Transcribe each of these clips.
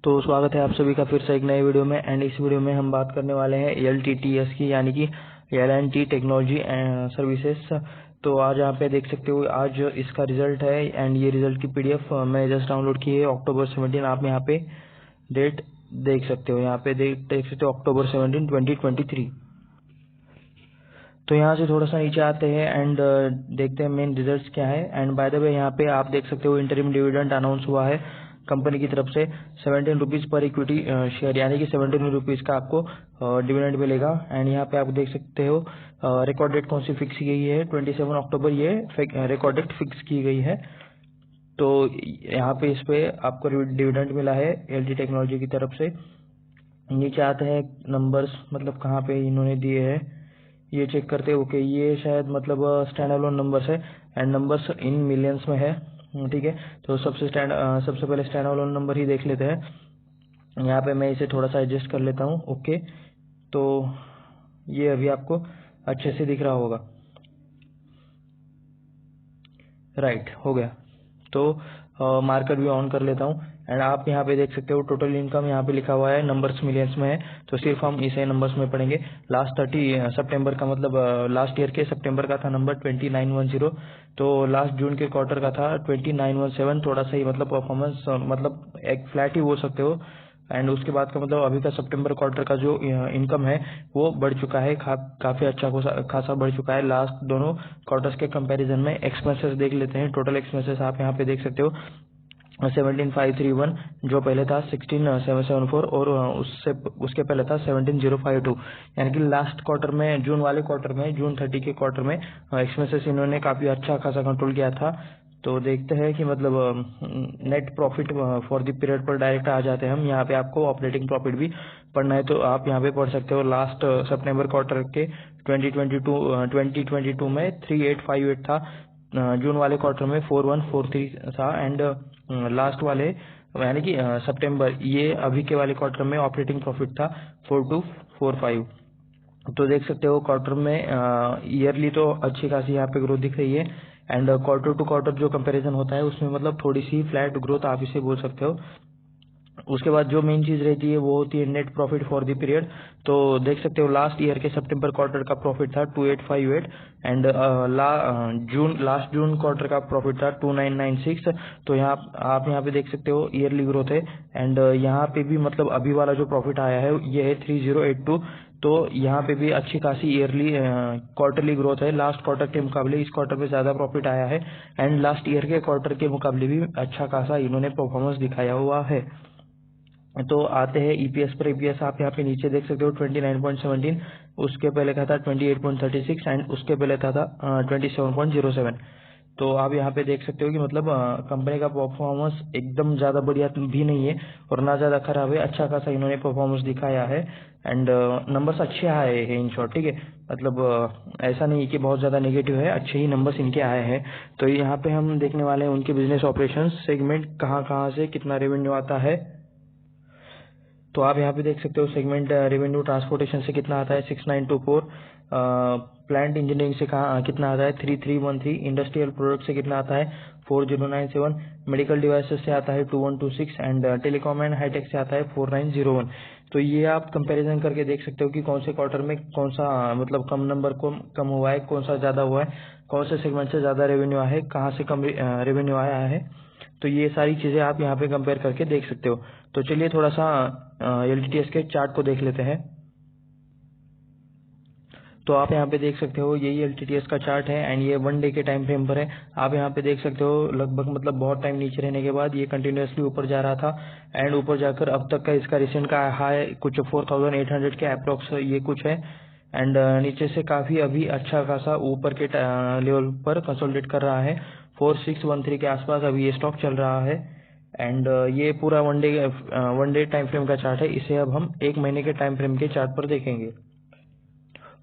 तो स्वागत है आप सभी का फिर से एक नए वीडियो में। एंड इस वीडियो में हम बात करने वाले हैं LTTS की, यानी कि L&T टेक्नोलॉजी सर्विसेज। तो आज यहाँ पे देख सकते हो, आज इसका रिजल्ट है एंड ये रिजल्ट की PDF मैं जस्ट डाउनलोड की है अक्टूबर 17। आप यहाँ पे डेट देख सकते हो, यहाँ पे देख सकते हो अक्टूबर 17, 2023। तो यहाँ से थोड़ा सा नीचे आते हैं एंड देखते हैं मेन रिजल्ट्स क्या है। एंड बाय द वे यहाँ पे आप देख सकते हो इंटरिम डिविडेंड अनाउंस हुआ है कंपनी की तरफ से 17 रुपीज पर इक्विटी शेयर, यानी कि 17 रुपीज का आपको डिविडेंड मिलेगा। एंड यहाँ पे आप देख सकते हो रिकॉर्ड डेट कौन सी फिक्स की गई है, 27 अक्टूबर ये रिकॉर्ड डेट फिक्स की गई है। तो यहाँ पे इस पे आपको डिविडेंड मिला है LT टेक्नोलॉजी की तरफ से। नीचे आते हैं नंबर्स, मतलब कहाँ पे इन्होंने दिए हैं ये चेक करते हैं। ओके, ये शायद मतलब स्टैंड अलोन नंबर्स है एंड नंबर्स इन मिलियंस में है। ठीक है, तो सबसे पहले स्टैंड अलोन नंबर ही देख लेते हैं। यहाँ पे मैं इसे थोड़ा सा एडजस्ट कर लेता हूँ। ओके, तो ये अभी आपको अच्छे से दिख रहा होगा। राइट, हो गया। तो मार्कर भी ऑन कर लेता हूँ एंड आप यहाँ पे देख सकते हो टोटल इनकम यहाँ पे लिखा हुआ है नंबर्स मिलियंस में है, तो सिर्फ हम इसे नंबर्स में पढ़ेंगे। लास्ट 30 सितंबर का, मतलब लास्ट ईयर के सितंबर का था नंबर 2910, तो लास्ट जून के क्वार्टर का था 2917। थोड़ा सा ही मतलब परफॉर्मेंस, मतलब एक फ्लैट ही बोल सकते हो। एंड उसके बाद का मतलब अभी का सितंबर क्वार्टर का जो इनकम है वो बढ़ चुका है, काफी अच्छा खासा बढ़ चुका है लास्ट दोनों क्वार्टर्स के कंपैरिजन में। एक्सपेंसेस देख लेते हैं। टोटल एक्सपेंसेस आप यहाँ पे देख सकते हो 17,531, जो पहले था 16,774 और उसके पहले था 17,052। यानी कि लास्ट क्वार्टर में, जून वाले क्वार्टर में, जून 30 के क्वार्टर में एक्सपेंसेस इन्होंने काफी अच्छा खासा कंट्रोल किया था। तो देखते हैं कि मतलब net profit for the period पर डायरेक्ट आ जाते हैं हम। यहाँ पे आपको ऑपरेटिंग प्रॉफिट भी पढ़ना है तो आप यहाँ पे पढ़ सकते हो। लास्ट सितंबर क्वार्टर के 2022 में 3858 था, जून वाले क्वार्टर में 4143 था एंड लास्ट वाले यानी कि सितंबर, ये अभी के वाले क्वार्टर में ऑपरेटिंग प्रॉफिट था 4245। तो देख सकते हो क्वार्टर में ईयरली तो अच्छी खासी यहाँ पे ग्रोथ दिख रही है एंड क्वार्टर टू क्वार्टर जो कंपैरिजन होता है उसमें मतलब थोड़ी सी फ्लैट ग्रोथ आप इसे बोल सकते हो। उसके बाद जो मेन चीज रहती है वो होती है net profit for the period. तो देख सकते हो लास्ट ईयर के सितंबर क्वार्टर का प्रॉफिट था 2858 एंड लास्ट जून क्वार्टर का प्रॉफिट था 2996। तो यहाँ आप यहाँ पे देख सकते हो ईयरली ग्रोथ है एंड यहाँ पे भी मतलब अभी वाला जो प्रॉफिट आया है ये है 3082। तो यहाँ पे भी अच्छी खासी ईयरली क्वार्टरली ग्रोथ है। लास्ट क्वार्टर के मुकाबले इस क्वार्टर पे ज्यादा प्रॉफिट आया है एंड लास्ट ईयर के क्वार्टर के मुकाबले भी अच्छा खासा इन्होंने परफॉर्मेंस दिखाया हुआ है। तो आते हैं EPS पर। EPS आप यहाँ पे नीचे देख सकते हो 29.17, उसके पहले का था 28.36 एंड उसके पहले था 27.07। तो आप यहाँ पे देख सकते हो कि मतलब कंपनी का परफॉर्मेंस एकदम ज्यादा बढ़िया भी नहीं है और ना ज्यादा खराब है, अच्छा खासा इन्होंने परफॉर्मेंस दिखाया है एंड नंबर्स अच्छे आए हैं इन शॉर्ट। ठीक है, मतलब ऐसा नहीं कि बहुत ज्यादा नेगेटिव है, अच्छे ही नंबर्स इनके आए हैं। तो यहाँ पे हम देखने वाले हैं उनके बिजनेस ऑपरेशन सेगमेंट कहाँ से कितना रेवेन्यू आता है। तो आप यहाँ पे देख सकते हो सेगमेंट रेवेन्यू ट्रांसपोर्टेशन से कितना आता है 6924, प्लांट इंजीनियरिंग से कितना आता है 3313, इंडस्ट्रियल प्रोडक्ट से कितना आता है 4097, मेडिकल डिवाइसेस से आता है 2126 एंड टेलीकॉम एंड हाईटेक से आता है 4901। तो ये आप कंपैरिजन करके देख सकते हो कि कौन से क्वार्टर में कौन सा मतलब कम नंबर को कम हुआ है, कौन सा ज्यादा हुआ है, कौन से सेगमेंट से ज्यादा रेवेन्यू आया है, कहाँ से कम रेवेन्यू आया है। तो ये सारी चीजें आप यहाँ पे कंपेयर करके देख सकते हो। तो चलिए थोड़ा सा LTTS के चार्ट को देख लेते हैं। तो आप यहाँ पे देख सकते हो यही LTTS का चार्ट है एंड ये 1 डे के टाइम फ्रेम पर है। आप यहाँ पे देख सकते हो लगभग मतलब बहुत टाइम नीचे रहने के बाद ये कंटिन्यूअसली ऊपर जा रहा था एंड ऊपर जाकर अब तक का इसका रिसेंट का हाई कुछ 4800 के अप्रोक्स ये कुछ है एंड नीचे से काफी अभी अच्छा खासा ऊपर के लेवल पर कंसोलिडेट कर रहा है। 4613 के आसपास अभी ये स्टॉक चल रहा है एंड ये पूरा 1 डे टाइम फ्रेम का चार्ट है। इसे अब हम 1 महीने के टाइम फ्रेम के चार्ट पर देखेंगे।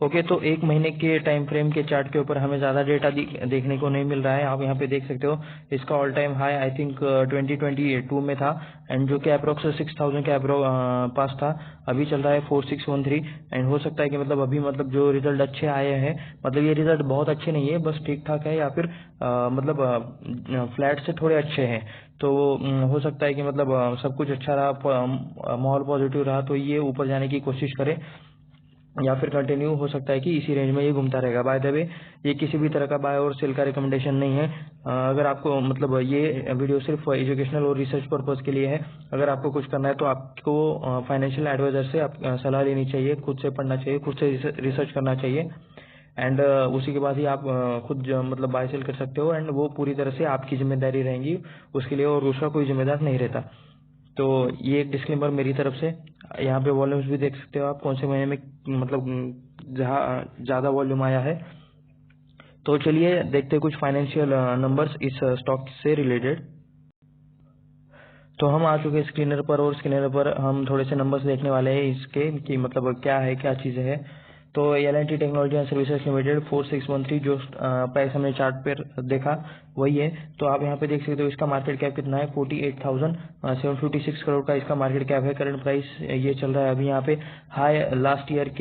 ओके, तो एक महीने के टाइम फ्रेम के चार्ट के ऊपर हमें ज़्यादा डेटा देखने को नहीं मिल रहा है। आप यहाँ पे देख सकते हो इसका all time high I think 2022 में था, एंड जो कि अप्रोक्स 6000 के पास था। अभी चल रहा है 4613, एंड हो सकता है कि मतलब अभी मतलब जो रिजल्ट अच्छे आए हैं, मतलब ये रिजल्ट बहुत अच्छे नहीं है, बस ठीक ठाक है, या फिर मतलब फ्लैट से थोड़े अच्छे हैं। तो हो सकता है कि मतलब सब कुछ अच्छा रहा, माहौल पॉजिटिव रहा, तो ये ऊपर जाने की कोशिश करे, या फिर कंटिन्यू हो सकता है कि इसी रेंज में ये घूमता रहेगा। बाय द वे, ये किसी भी तरह का बाय और सेल का रिकमेंडेशन नहीं है। अगर आपको मतलब ये वीडियो सिर्फ एजुकेशनल और रिसर्च पर्पस के लिए है। अगर आपको कुछ करना है तो आपको फाइनेंशियल एडवाइजर से सलाह लेनी चाहिए, खुद से पढ़ना चाहिए, खुद से रिसर्च करना चाहिए, एंड उसी के बाद ही आप खुद मतलब बाय सेल कर सकते हो, एंड वो पूरी तरह से आपकी जिम्मेदारी रहेंगी उसके लिए, और दूसरा कोई जिम्मेदार नहीं रहता। तो ये एक डिस्क्लेमर मेरी तरफ से। यहाँ पे वॉल्यूम्स भी देख सकते हो आप, कौन से महीने में मतलब जहाँ ज़्यादा वॉल्यूम आया है। तो चलिए देखते हैं कुछ फाइनेंशियल नंबर्स इस स्टॉक से रिलेटेड। तो हम आ चुके हैं स्क्रीनर पर, और स्क्रीनर पर हम थोड़े से नंबर्स देखने वाले हैं इसके कि मतलब क्या है, क्या चीज़ है। तो L&T technology and services limited 4613 जो प्राइस हमने चार्ट पर देखा वही है। तो आप यहाँ पे देख सकते हो इसका मार्केट कैप कितना है, 48,756 करोड़ का इसका मार्केट कैप है। करंट प्राइस ये चल रहा है अभी यहाँ पे हाई लास्ट 1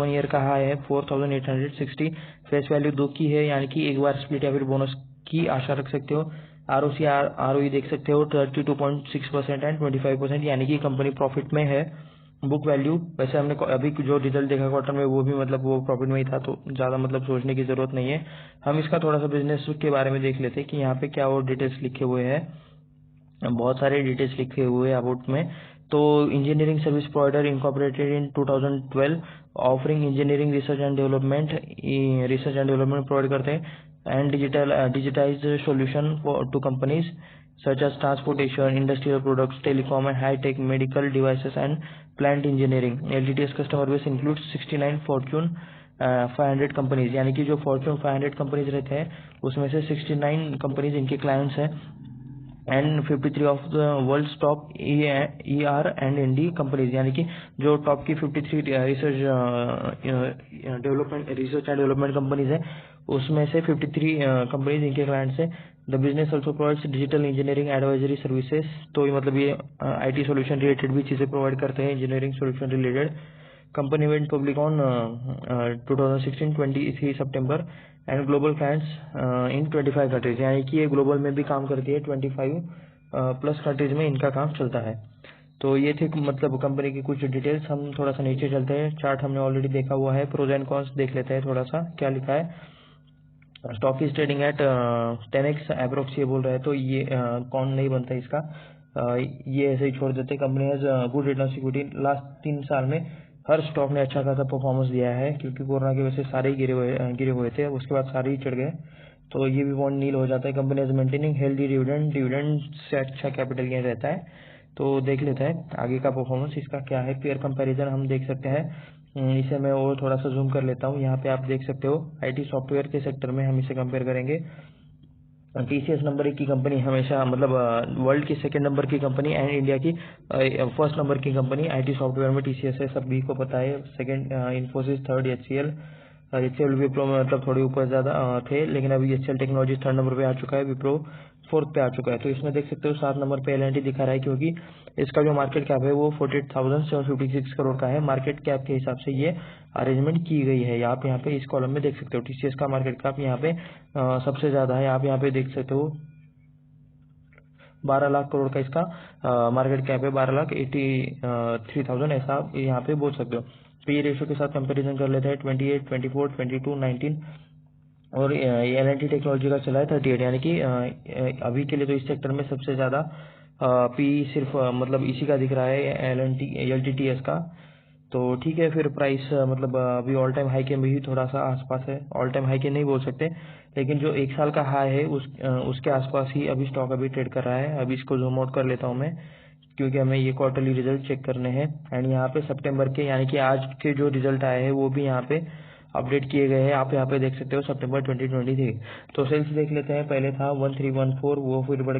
ईयर का हाई है 4860। फेस वैल्यू 2 की है, यानी कि एक बार स्प्लिट या फिर बोनस की आशा रख सकते हो। ROE देख सकते हो 32.6% एंड 25%, यानी कि कंपनी प्रॉफिट में है। बुक वैल्यू वैसे हमने अभी जो रिजल्ट देखा क्वार्टर में वो भी मतलब वो प्रॉफिट में ही था, तो ज़्यादा मतलब सोचने की ज़रूरत नहीं है। हम इसका थोड़ा सा बिजनेस के बारे में देख लेते हैं कि यहाँ पे क्या और डिटेल्स लिखे हुए हैं। बहुत सारे डिटेल्स लिखे हुए हैं अबाउट में। तो engineering service provider incorporated in 2012, offering engineering research and development provide करते हैं, and digitise solution to companies such as transportation, industrial products, telecom and high-tech medical devices and plant engineering. LTT's customer base includes 69 Fortune 500 companies, यानी कि जो Fortune 500 companies रहते हैं उसमें से 69 companies इनके क्लाइंट्स हैं, and 53 of the world top ER and ND companies, यानी कि जो टॉप की 53 रिसर्च एंड डेवलपमेंट कंपनीज है उसमें से 53 कंपनीज इनके क्लाइंट्स है। The business also provides digital engineering advisory services, तो ये मतलब ये IT सोल्यूशन रिलेटेड भी चीज़ें प्रोवाइड करते हैं, engineering solution related. Company went public on 2016 23 September, and global clients in 25 countries, यानी कि ये ग्लोबल में भी काम करती है, 25 प्लस कंट्रीज में इनका काम चलता है। तो ये थे मतलब कंपनी की कुछ डिटेल्स। हम थोड़ा सा नीचे चलते हैं, चार्ट हमने ऑलरेडी देखा हुआ है, प्रोज एंड कॉन्स देख लेते हैं थोड़ा सा क्या लिखा है। Stock is trading at 10x approx ये बोल रहा है, तो ये कौन नहीं बनता इसका, ये ऐसे ही छोड़ देते। Company has good return equity, last 3 साल में हर स्टॉक ने अच्छा खासा परफॉर्मेंस दिया है, क्योंकि कोरोना की वजह से सारे ही गिरे हुए थे, उसके बाद सारे ही चढ़ गए, तो ये भी बॉन्ड नील हो जाता है। Company is maintaining healthy dividend से अच्छा कैपिटल गेन रहता है। तो देख लेते हैं आगे का परफॉर्मेंस इसका क्या है। पेयर कंपैरिजन हम देख सकते हैं, इसे मैं और थोड़ा सा जूम कर लेता हूँ। यहाँ पे आप देख सकते हो IT सॉफ्टवेयर के सेक्टर में हम इसे कंपेयर करेंगे। TCS नंबर 1 की कंपनी हमेशा मतलब वर्ल्ड की सेकंड नंबर की कंपनी एंड इंडिया की फर्स्ट नंबर की कंपनी IT सॉफ्टवेयर में TCS है, सभी को पता है। Second Infosys, third HCL Wipro में मतलब थोड़ी ऊपर ज़्यादा थे, लेकिन अभी HCL टेक्नोलॉजी थर्ड नंबर पे आ चुका है, विप्रो फोर्थ पे आ चुका है। तो इसमें देख सकते हो 7 नंबर पे L&T दिखा रहा है, क्योंकि इसका जो मार्केट कैप है वो 48,756 करोड़ का है। मार्केट कैप के हिसाब से ये अरेंजमेंट की गई है। आप यहाँ पे इस कॉलम में देख सकते हो TCS का मार्केट कैप यहाँ पे सबसे ज़्यादा है। आप यहाँ पे देख सकते हो 12 लाख करोड़ का इसका मार्केट कैप है, 12,83,000 ऐसा आप यहाँ पे बोल सकते हो। पी रेशियो के साथ कंपैरिजन कर लेते हैं 28, 24, 22, 19, और L&T टेक्नोलॉजी का चला है 38, यानी कि अभी के लिए तो इस सेक्टर में सबसे ज़्यादा पी सिर्फ मतलब इसी का दिख रहा है, LTTS का। तो ठीक है, फिर प्राइस मतलब अभी ऑल टाइम हाई के में भी थोड़ा सा आसपास है। ऑल टाइम हाई के नहीं बोल सकते, लेकिन जो 1 साल का हाई है उसके आसपास ही अभी स्टॉक अभी ट्रेड कर रहा है। अभी इसको जूम आउट कर लेता हूँ मैं, क्योंकि हमें ये क्वार्टरली रिजल्ट चेक करने हैं। एंड यहाँ पे सितंबर के यानी कि आज के जो रिजल्ट आए हैं वो भी यहाँ पे अपडेट किए गए हैं। आप यहाँ पे देख सकते हो सितंबर 2023। तो सेल्स देख लेते हैं, पहले था 1314, वो फिर बढ़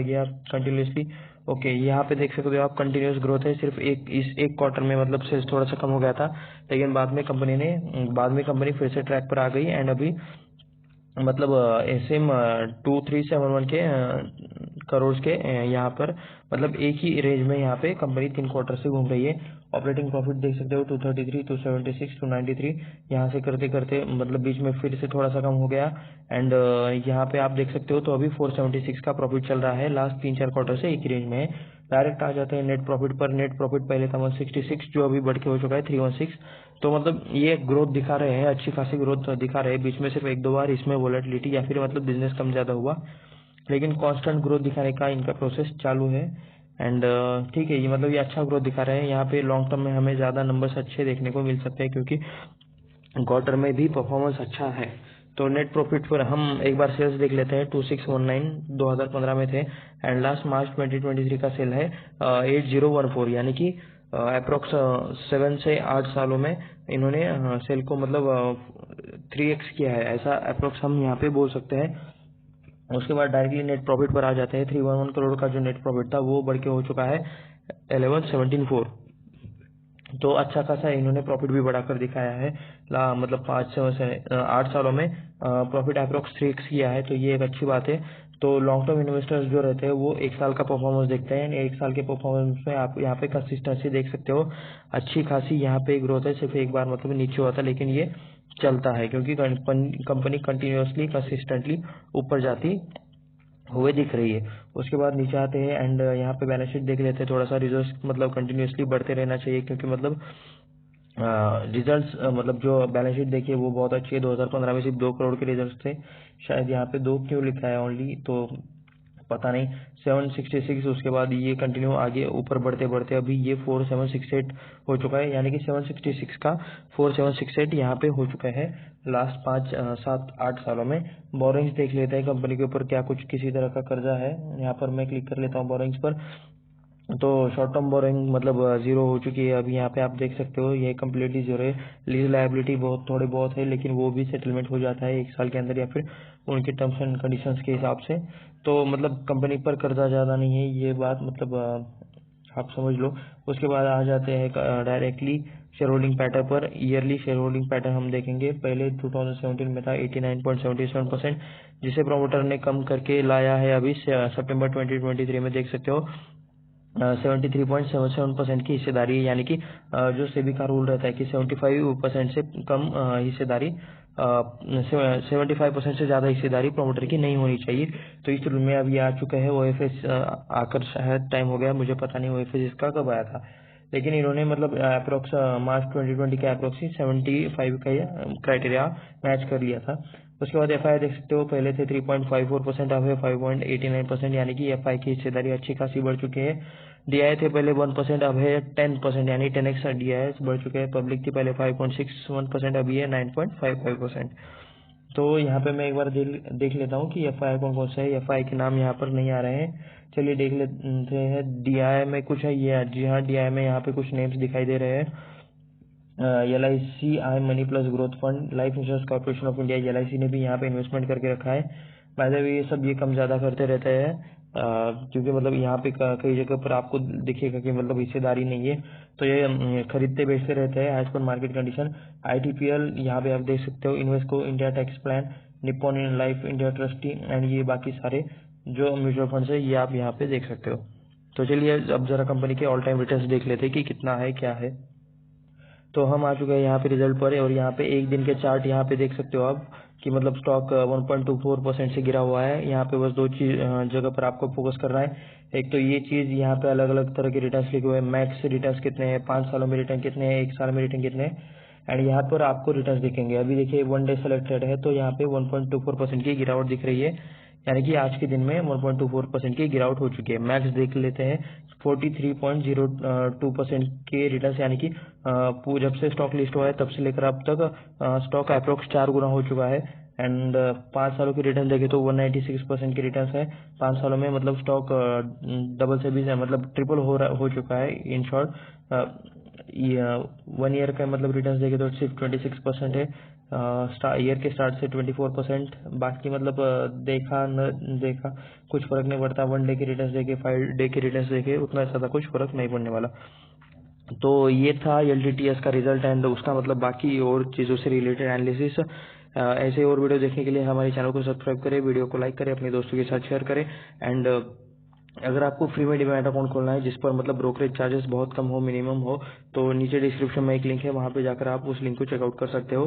गया कंटिन्यूसली ओके, यहाँ पे देख सकते हो आप कंटिन्यूस ग्रोथ है। सिर्फ इस एक क्वार्टर में मतलब सेल्स थोड़ा सा कम हो गया था, लेकिन बाद में कंपनी फिर से ट्रैक पर आ गई एंड अभी मतलब एसएम 2371 के करोड़ के यहाँ पर मतलब एक ही रेंज में यहाँ पे कंपनी 3 क्वार्टर से घूम रही है। ऑपरेटिंग प्रॉफिट देख सकते हो 233, 276, 293, यहाँ से करते करते मतलब बीच में फिर से थोड़ा सा कम हो गया एंड यहाँ पे आप देख सकते हो तो अभी 476 का प्रॉफिट चल रहा है। लास्ट 3-4 क्वार्टर से एक ही रेंज में है। डायरेक्ट आ जाते हैं नेट प्रॉफिट पर। नेट प्रॉफिट पहले था 166 जो अभी बढ़ के हो चुका है 316। तो मतलब ये ग्रोथ दिखा रहे हैं, अच्छी खासी ग्रोथ दिखा रहे हैं। बीच में सिर्फ 1-2 बार इसमें वोलेटिलिटी या फिर मतलब बिजनेस कम ज्यादा हुआ, लेकिन कांस्टेंट ग्रोथ दिखाने का इनका प्रोसेस चालू है एंड ठीक है। ये मतलब ये अच्छा ग्रोथ दिखा रहे हैं। यहाँ पे लॉन्ग टर्म में हमें ज्यादा नंबर्स अच्छे देखने को मिल सकते हैं क्योंकि क्वार्टर में भी परफॉर्मेंस अच्छा है। तो नेट प्रॉफिट पर हम एक बार सेल्स देख लेते हैं। 2619 2015 में थे एंड लास्ट मार्च 2023 का सेल है 8014, यानी कि अप्रोक्स 7 से 8 सालों में इन्होंने सेल को मतलब 3x किया है, ऐसा अप्रोक्स हम यहाँ पे बोल सकते हैं। उसके बाद डायरेक्टली नेट प्रॉफिट पर आ जाते हैं। 311 करोड़ का जो नेट प्रॉफिट था वो बढ़ के हो चुका है 1174। तो अच्छा खासा इन्होंने प्रॉफिट भी बढ़ाकर दिखाया है। मतलब 5 से 8 सालों में प्रॉफिट अप्रोक्स 3x किया है, तो ये एक अच्छी बात है। तो लॉन्ग टर्म इन्वेस्टर्स जो रहते हैं वो एक साल का परफॉर्मेंस देखते हैं। एक साल के परफॉर्मेंस में आप यहाँ पे कंसिस्टेंसी देख सकते हो, अच्छी खासी यहाँ पे ग्रोथ है। सिर्फ एक बार मतलब नीचे हुआ था, लेकिन ये चलता है क्योंकि कंपनी कंटिन्यूअसली कंसिस्टेंटली ऊपर जाती हुए दिख रही है। उसके बाद नीचे आते हैं एंड यहाँ पे बैलेंस शीट देख लेते हैं। थोड़ा सा रिजल्ट्स मतलब कंटिन्यूअसली बढ़ते रहना चाहिए क्योंकि मतलब रिजल्ट्स मतलब जो बैलेंस शीट देखिए वो बहुत अच्छी है। 2015 में सिर्फ 2 करोड़ के रिजल्ट्स थे, शायद यहाँ पे 2 क्यों लिखा है ओनली, तो पता नहीं। 766, उसके बाद ये कंटिन्यू आगे ऊपर बढ़ते बढ़ते अभी ये 4768 हो चुका है, यानी कि 766 का 4768 यहाँ पे हो चुका है लास्ट 5-7-8 सालों में। बोरिंग्स देख लेते हैं कंपनी के ऊपर क्या कुछ किसी तरह का कर्जा है। यहाँ पर मैं क्लिक कर लेता हूँ बोरिंग्स पर, तो शॉर्ट टर्म बोरिंग मतलब जीरो हो चुकी है। अभी यहाँ पे आप देख सकते हो ये कम्प्लीटली जीरो है। लीज लायबिलिटी थोड़े बहुत है, लेकिन वो भी सेटलमेंट हो जाता है 1 साल के अंदर या फिर उनके टर्म्स एंड कंडीशंस के हिसाब से। तो मतलब कंपनी पर कर्जा ज्यादा नहीं है, ये बात मतलब आप समझ लो। उसके बाद आ जाते हैं डायरेक्टली शेयर होल्डिंग पैटर्न पर। ईयरली शेयर होल्डिंग पैटर्न हम देखेंगे। पहले 2017 में था 89.77%, जिसे प्रमोटर ने कम करके लाया है अभी सितंबर 2023 में। देख सकते हो 73.77% की हिस्सेदारी, यानी कि जो सेबी का रूल रहता है कि 75% से कम हिस्सेदारी 75% से ज्यादा हिस्सेदारी प्रमोटर की नहीं होनी चाहिए। तो इस रूल में अब ये आ चुका है। ओएफएस आकर शायद टाइम हो गया, मुझे पता नहीं ओएफएस इसका कब आया था, लेकिन इन्होंने मतलब अप्रोक्स मार्च 2020 के अप्रोक्स 75 का क्राइटेरिया मैच कर लिया था। उसके बाद एफआई देख सकते हो, पहले थे 3.54%, अब है 5.89%, यानी कि एफआई की हिस्सेदारी अच्छी खासी बढ़ चुकी है। डीआई थे पहले 1%, अब है 10%, यानी 10x डीआई बढ़ चुके हैं। पब्लिक थी पहले 5.61%, अभी है 9.55%। तो यहाँ पे मैं एक बार देख लेता हूँ कि एफआई कौन कौन से है। एफआई के नाम यहाँ पर नहीं आ रहे हैं, चलिए देख लेते हैं। डीआई में कुछ है, ये जी हाँ, डीआई में यहाँ पे कुछ नेम्स दिखाई दे रहे हैं। LIC money plus growth fund, life insurance corporation of India, LIC ने भी यहाँ पे इन्वेस्टमेंट करके रखा है। बाय द वे ये सब ये कम ज्यादा करते रहते हैं क्योंकि मतलब यहाँ पे कई जगह पर आपको दिखेगा कि मतलब हिस्सेदारी नहीं है, तो ये खरीदते बेचते रहते हैं as per market condition. ITPL यहाँ पे आप देख सकते हो, Invesco India tax plan, Nippon life India trustee and ये बाकी सारे जो म्यूचुअल फंड्स है ये आप यहाँ पे देख सकते हो। तो चलिए अब जरा कंपनी के ऑल टाइम रिटर्न्स देख लेते हैं कि कितना है क्या है। तो हम आ चुके हैं यहाँ पे रिजल्ट पर, और यहाँ पे एक दिन के चार्ट यहाँ पे देख सकते हो आप कि मतलब स्टॉक 1.24% से गिरा हुआ है। यहाँ पे बस 2 चीज जगह पर आपको फोकस करना है। एक तो ये चीज, यहाँ पे अलग अलग तरह के रिटर्न्स लिखे हुए हैं। मैक्स रिटर्न्स कितने हैं, 5 सालों में रिटर्न कितने हैं, 1 साल में रिटर्न कितने हैं, एंड यहाँ पर आपको रिटर्न्स दिखेंगे। अभी देखिए 1 डे सेलेक्टेड है, तो यहाँ पे 1.24% की गिरावट दिख रही है, यानी कि आज के दिन में 1.24% की गिरावट हो चुकी है। मैक्स देख लेते हैं 43.02% के रिटर्न, यानी कि जब से स्टॉक लिस्ट हुआ है तब से लेकर अब तक स्टॉक अप्रोक्स 4 गुना हो चुका है। एंड 5 सालों की रिटर्न देखे तो 196% की रिटर्न है 5 सालों में। मतलब स्टॉक डबल से भी मतलब ट्रिपल हो चुका है। इन शॉर्ट 1 ईयर का मतलब रिटर्न देखे तो सिर्फ 26% है, ईयर के स्टार्ट से 24%। बाकी मतलब देखा न देखा कुछ फर्क नहीं पड़ता। 1 डे के रिटर्न्स देखे, 5 डे के रिटर्न्स देखे, उतना ज़्यादा कुछ फर्क नहीं पड़ने वाला। तो ये था LTTS का रिजल्ट एंड उसका मतलब बाकी और चीज़ों से रिलेटेड एनालिसिस। ऐसे और वीडियो देखने के लिए हमारे चैनल को सब्सक्राइब करें, वीडियो को लाइक करें, अपने दोस्तों के साथ शेयर करें। एंड अगर आपको फ्री में डिमैट अकाउंट खोलना है जिस पर मतलब ब्रोकरेज चार्जेस बहुत कम हो, मिनिमम हो, तो नीचे डिस्क्रिप्शन में एक लिंक है, वहाँ पे जाकर आप उस लिंक को चेकआउट कर सकते हो।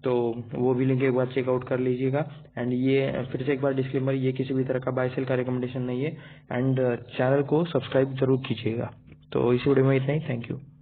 तो वो भी लिंक एक बार चेकआउट कर लीजिएगा। एंड ये फिर से एक बार डिस्क्लेमर, ये किसी भी तरह का बाय सेल का रिकमेंडेशन नहीं है। एंड चैनल को सब्सक्राइब जरूर कीजिएगा। तो इस वीडियो में इतना ही। Thank you.